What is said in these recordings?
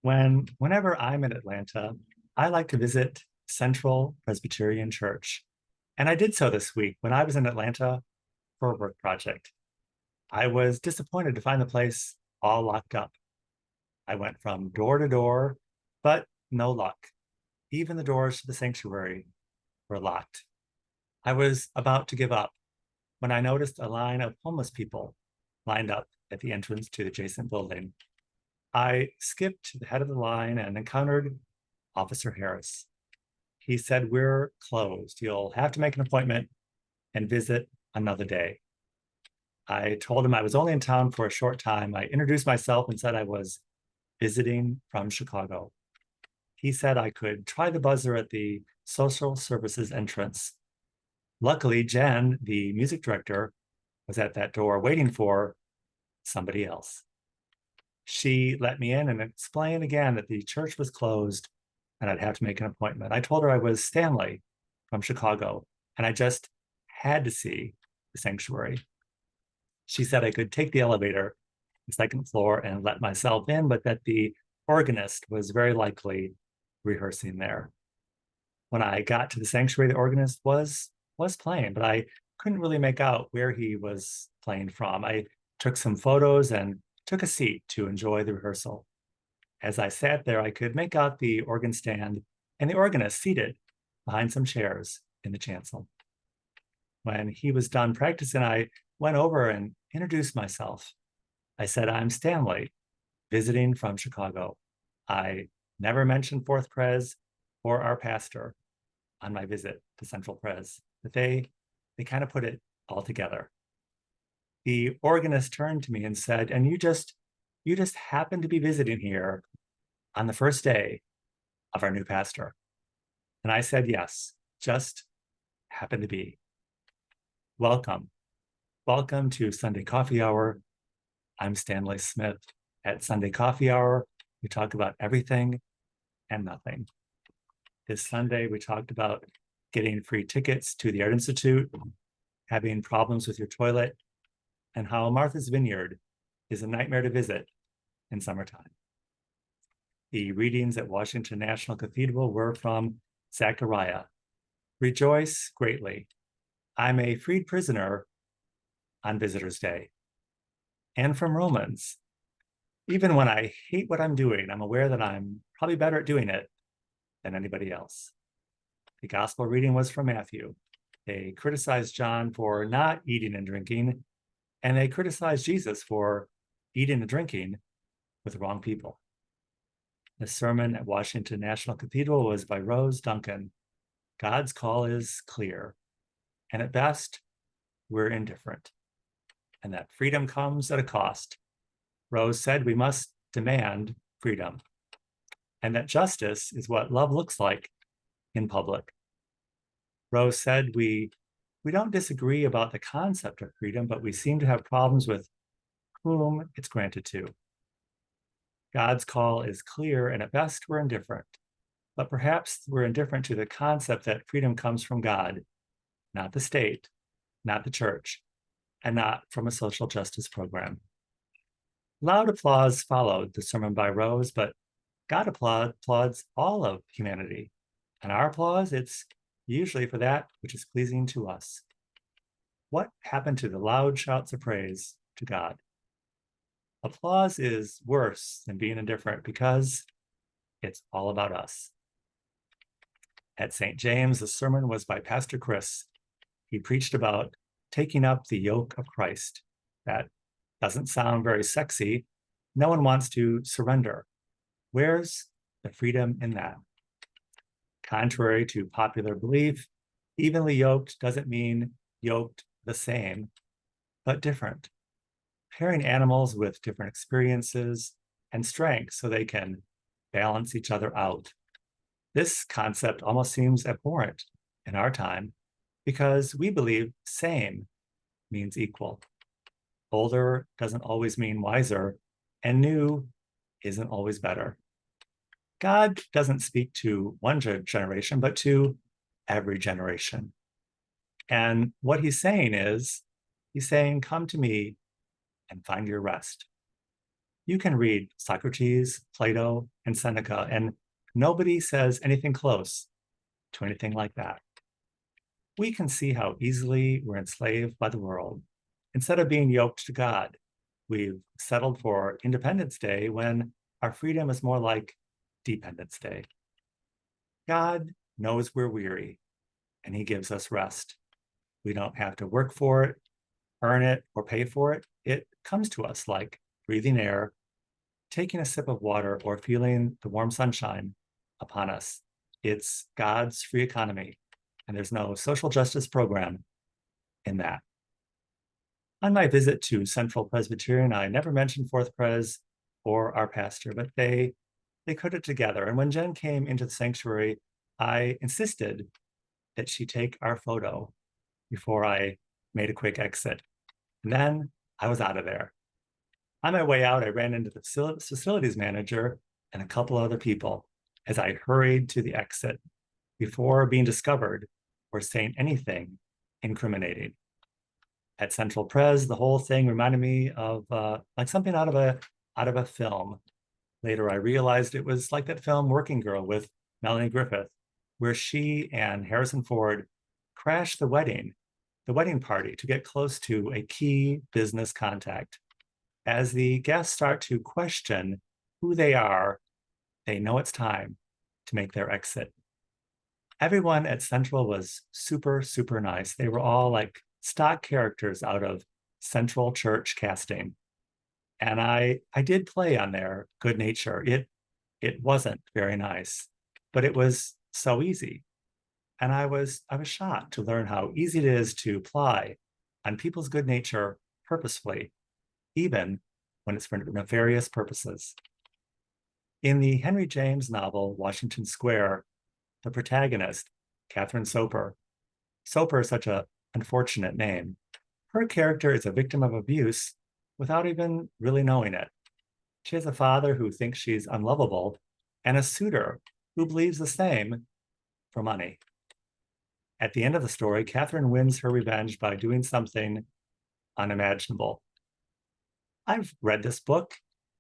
Whenever I'm in Atlanta, I like to visit Central Presbyterian Church. And I did so this week when I was in Atlanta for a work project. I was disappointed to find the place all locked up. I went from door to door, but no luck. Even the doors to the sanctuary were locked. I was about to give up when I noticed a line of homeless people lined up at the entrance to the adjacent building. I skipped to the head of the line and encountered Officer Harris. He said, "We're closed. You'll have to make an appointment and visit another day." I told him I was only in town for a short time. I introduced myself and said I was visiting from Chicago. He said I could try the buzzer at the social services entrance. Luckily, Jen, the music director, was at that door waiting for somebody else. She let me in and explained again that the church was closed and I'd have to make an appointment. I told her I was Stanley from Chicago and I just had to see the sanctuary. She said I could take the elevator, the second floor, and let myself in, but that the organist was very likely rehearsing there. When I got to the sanctuary, the organist was playing, but I couldn't really make out where he was playing from. I took some photos and took a seat to enjoy the rehearsal. As I sat there, I could make out the organ stand and the organist seated behind some chairs in the chancel. When he was done practicing, I went over and introduced myself. I said, "I'm Stanley, visiting from Chicago." I never mentioned Fourth Pres or our pastor on my visit to Central Pres, but they kind of put it all together. The organist turned to me and said, "And you just happened to be visiting here on the first day of our new pastor." And I said, "Yes, just happened to be." Welcome. Welcome to Sunday Coffee Hour. I'm Stanley Smith. At Sunday Coffee Hour, we talk about everything and nothing. This Sunday, we talked about getting free tickets to the Art Institute, having problems with your toilet, and how Martha's Vineyard is a nightmare to visit in summertime. The readings at Washington National Cathedral were from Zechariah. "Rejoice greatly. I'm a freed prisoner on Visitor's Day." And from Romans, "Even when I hate what I'm doing, I'm aware that I'm probably better at doing it than anybody else." The gospel reading was from Matthew. They criticized John for not eating and drinking, and they criticized Jesus for eating and drinking with the wrong people. The sermon at Washington National Cathedral was by Rose Duncan. God's call is clear, and at best, we're indifferent, and that freedom comes at a cost. Rose said we must demand freedom, and that justice is what love looks like in public. Rose said we don't disagree about the concept of freedom, but we seem to have problems with whom it's granted to. God's call is clear, and at best, we're indifferent. But perhaps we're indifferent to the concept that freedom comes from God, not the state, not the church, and not from a social justice program. Loud applause followed the sermon by Rose, but God applauds all of humanity. And our applause, it's usually for that which is pleasing to us. What happened to the loud shouts of praise to God? Applause is worse than being indifferent because it's all about us. At St. James, the sermon was by Pastor Chris. He preached about taking up the yoke of Christ. That doesn't sound very sexy. No one wants to surrender. Where's the freedom in that? Contrary to popular belief, evenly yoked doesn't mean yoked the same, but different. Pairing animals with different experiences and strengths so they can balance each other out. This concept almost seems abhorrent in our time because we believe same means equal. Older doesn't always mean wiser, and new isn't always better. God doesn't speak to one generation, but to every generation. And what he's saying is, he's saying, "Come to me and find your rest." You can read Socrates, Plato, and Seneca, and nobody says anything close to anything like that. We can see how easily we're enslaved by the world. Instead of being yoked to God, we've settled for Independence Day when our freedom is more like Dependence Day. God knows we're weary, and he gives us rest. We don't have to work for it, earn it, or pay for it. It comes to us like breathing air, taking a sip of water, or feeling the warm sunshine upon us. It's God's free economy, and there's no social justice program in that. On my visit to Central Presbyterian, I never mentioned Fourth Pres or our pastor, but they put it together. And when Jen came into the sanctuary, I insisted that she take our photo before I made a quick exit. And then I was out of there. On my way out, I ran into the facilities manager and a couple other people as I hurried to the exit before being discovered or saying anything incriminating. At Central Pres, the whole thing reminded me of like something out of a film. Later, I realized it was like that film Working Girl with Melanie Griffith, where she and Harrison Ford crashed the wedding party to get close to a key business contact. As the guests start to question who they are, they know it's time to make their exit. Everyone at Central was super, super nice. They were all like stock characters out of Central Church casting. And I did play on their good nature. It wasn't very nice, but it was so easy. And I was shocked to learn how easy it is to ply on people's good nature purposefully, even when it's for nefarious purposes. In the Henry James novel, Washington Square, the protagonist, Catherine Soper is such an unfortunate name. Her character is a victim of abuse without even really knowing it. She has a father who thinks she's unlovable and a suitor who believes the same for money. At the end of the story, Catherine wins her revenge by doing something unimaginable. I've read this book,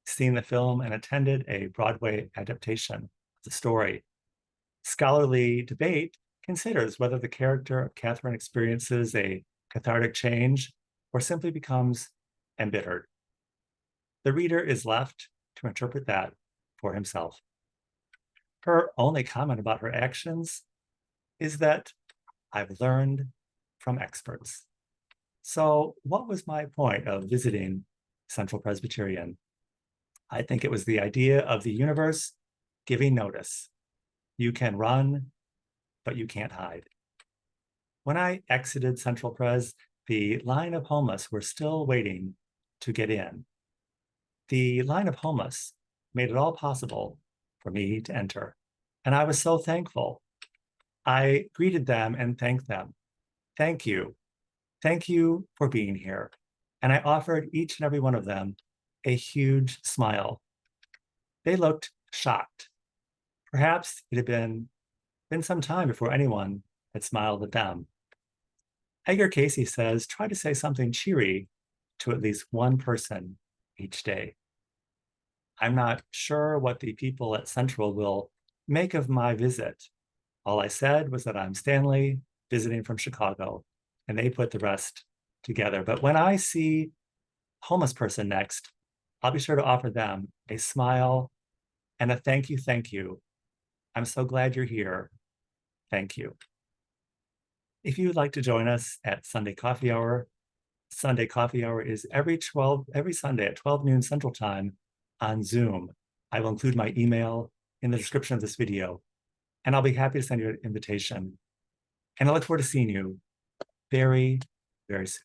seen the film, and attended a Broadway adaptation of the story. Scholarly debate considers whether the character of Catherine experiences a cathartic change or simply becomes embittered. The reader is left to interpret that for himself. Her only comment about her actions is that I've learned from experts. So, what was my point of visiting Central Presbyterian? I think it was the idea of the universe giving notice. You can run, but you can't hide. When I exited Central Pres, the line of homeless were still waiting to get in. The line of homeless made it all possible for me to enter. And I was so thankful. I greeted them and thanked them. Thank you. Thank you for being here. And I offered each and every one of them a huge smile. They looked shocked. Perhaps it had been some time before anyone had smiled at them. Edgar Casey says, try to say something cheery to at least one person each day. I'm not sure what the people at Central will make of my visit. All I said was that I'm Stanley, visiting from Chicago, and they put the rest together. But when I see a homeless person next, I'll be sure to offer them a smile and a thank you, thank you. I'm so glad you're here. Thank you. If you would like to join us at Sunday Coffee Hour is every Sunday at 12 noon Central Time on Zoom. I will include my email in the description of this video, and I'll be happy to send you an invitation. And I look forward to seeing you very, very soon.